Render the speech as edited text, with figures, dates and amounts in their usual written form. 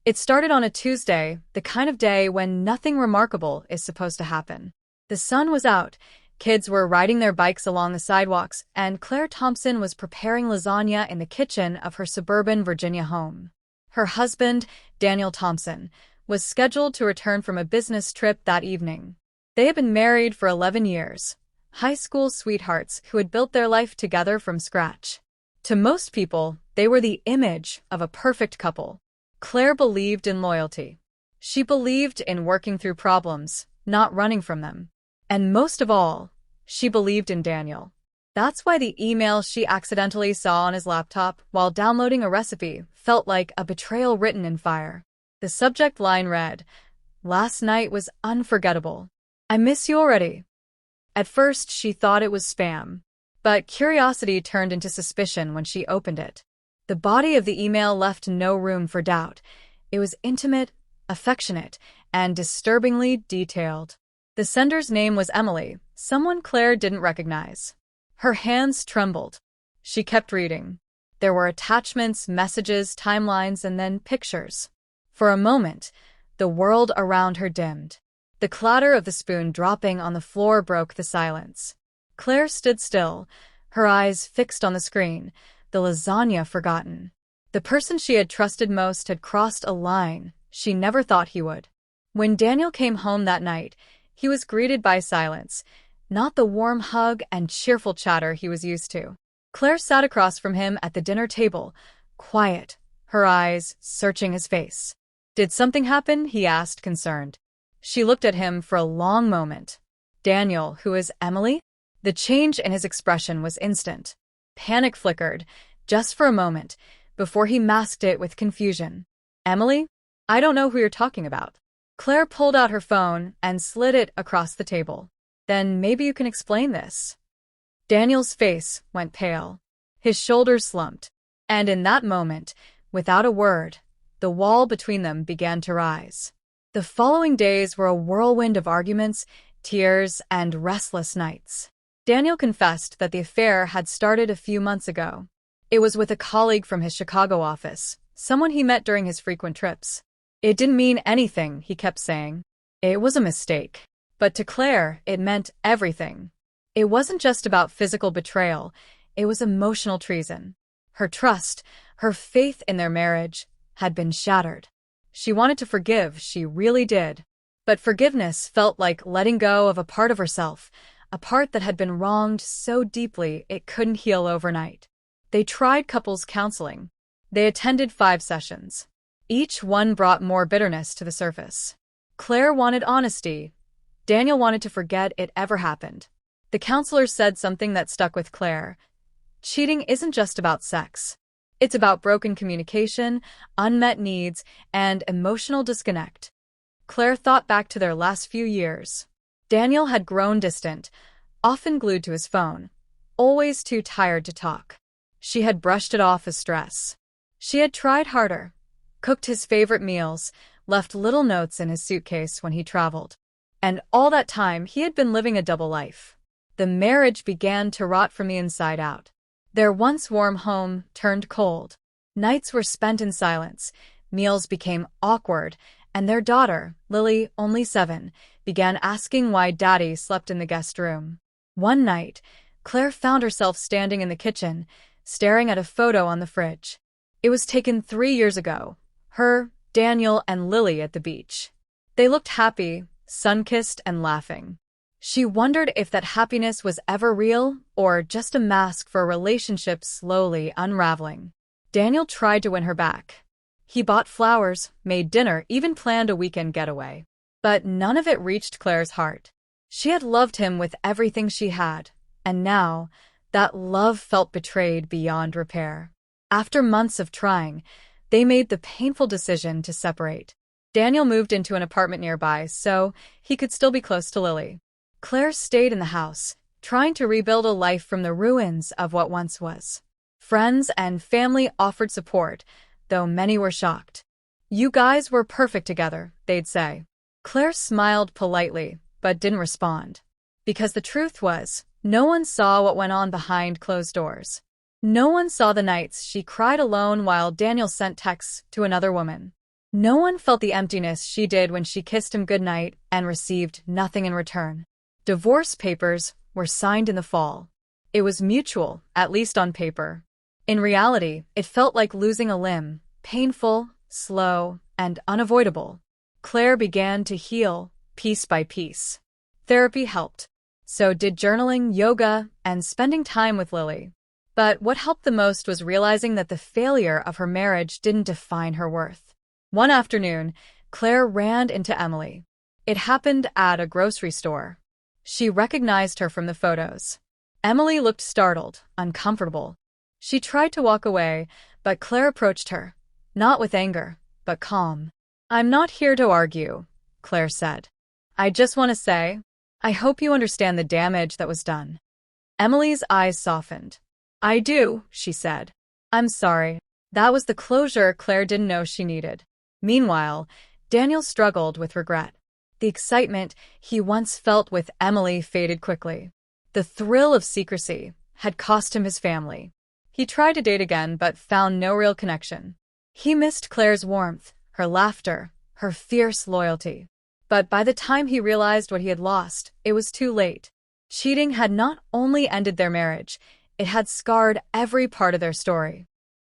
It started on a Tuesday, the kind of day when nothing remarkable is supposed to happen. The sun was out, kids were riding their bikes along the sidewalks, and Claire Thompson was preparing lasagna in the kitchen of her suburban Virginia home. Her husband, Daniel Thompson, was scheduled to return from a business trip that evening. They had been married for 11 years, high school sweethearts who had built their life together from scratch. To most people, they were the image of a perfect couple. Claire believed in loyalty. She believed in working through problems, not running from them. And most of all, she believed in Daniel. That's why the email she accidentally saw on his laptop while downloading a recipe felt like a betrayal written in fire. The subject line read, "Last night was unforgettable. I miss you already." At first, she thought it was spam, but curiosity turned into suspicion when she opened it. The body of the email left no room for doubt. It was intimate, affectionate, and disturbingly detailed. The sender's name was Emily, someone Claire didn't recognize. Her hands trembled. She kept reading. There were attachments, messages, timelines, and then pictures. For a moment, the world around her dimmed. The clatter of the spoon dropping on the floor broke the silence. Claire stood still, her eyes fixed on the screen, the lasagna forgotten. The person she had trusted most had crossed a line she never thought he would. When Daniel came home that night, he was greeted by silence, not the warm hug and cheerful chatter he was used to. Claire sat across from him at the dinner table, quiet, her eyes searching his face. "Did something happen?" he asked, concerned. She looked at him for a long moment. "Daniel, who is Emily?" The change in his expression was instant. Panic flickered, just for a moment, before he masked it with confusion. "Emily? I don't know who you're talking about." Claire pulled out her phone and slid it across the table. "Then maybe you can explain this." Daniel's face went pale. His shoulders slumped. And in that moment, without a word, the wall between them began to rise. The following days were a whirlwind of arguments, tears, and restless nights. Daniel confessed that the affair had started a few months ago. It was with a colleague from his Chicago office, someone he met during his frequent trips. "It didn't mean anything," he kept saying. "It was a mistake." But to Claire, it meant everything. It wasn't just about physical betrayal, it was emotional treason. Her trust, her faith in their marriage, had been shattered. She wanted to forgive, she really did. But forgiveness felt like letting go of a part of herself, a part that had been wronged so deeply it couldn't heal overnight. They tried couples counseling. They attended 5 sessions. Each one brought more bitterness to the surface. Claire wanted honesty. Daniel wanted to forget it ever happened. The counselor said something that stuck with Claire. Cheating isn't just about sex. It's about broken communication, unmet needs, and emotional disconnect. Claire thought back to their last few years. Daniel had grown distant, often glued to his phone, always too tired to talk. She had brushed it off as stress. She had tried harder, cooked his favorite meals, left little notes in his suitcase when he traveled. And all that time, he had been living a double life. The marriage began to rot from the inside out. Their once warm home turned cold. Nights were spent in silence, meals became awkward, and their daughter, Lily, only 7, began asking why Daddy slept in the guest room. One night, Claire found herself standing in the kitchen, staring at a photo on the fridge. It was taken 3 years ago. Her, Daniel, and Lily at the beach. They looked happy, sun-kissed, and laughing. She wondered if that happiness was ever real or just a mask for a relationship slowly unraveling. Daniel tried to win her back. He bought flowers, made dinner, even planned a weekend getaway. But none of it reached Claire's heart. She had loved him with everything she had, and now that love felt betrayed beyond repair. After months of trying, they made the painful decision to separate. Daniel moved into an apartment nearby so he could still be close to Lily. Claire stayed in the house, trying to rebuild a life from the ruins of what once was. Friends and family offered support, though many were shocked. "You guys were perfect together," they'd say. Claire smiled politely, but didn't respond. Because the truth was, no one saw what went on behind closed doors. No one saw the nights she cried alone while Daniel sent texts to another woman. No one felt the emptiness she did when she kissed him goodnight and received nothing in return. Divorce papers were signed in the fall. It was mutual, at least on paper. In reality, it felt like losing a limb, painful, slow, and unavoidable. Claire began to heal, piece by piece. Therapy helped. So did journaling, yoga, and spending time with Lily. But what helped the most was realizing that the failure of her marriage didn't define her worth. One afternoon, Claire ran into Emily. It happened at a grocery store. She recognized her from the photos. Emily looked startled, uncomfortable. She tried to walk away, but Claire approached her, not with anger, but calm. "I'm not here to argue," Claire said. "I just want to say, I hope you understand the damage that was done." Emily's eyes softened. "I do," she said. "I'm sorry." That was the closure Claire didn't know she needed. Meanwhile, Daniel struggled with regret. The excitement he once felt with Emily faded quickly. The thrill of secrecy had cost him his family. He tried to date again but found no real connection. He missed Claire's warmth, her laughter, her fierce loyalty. But by the time he realized what he had lost, it was too late. Cheating had not only ended their marriage, it had scarred every part of their story.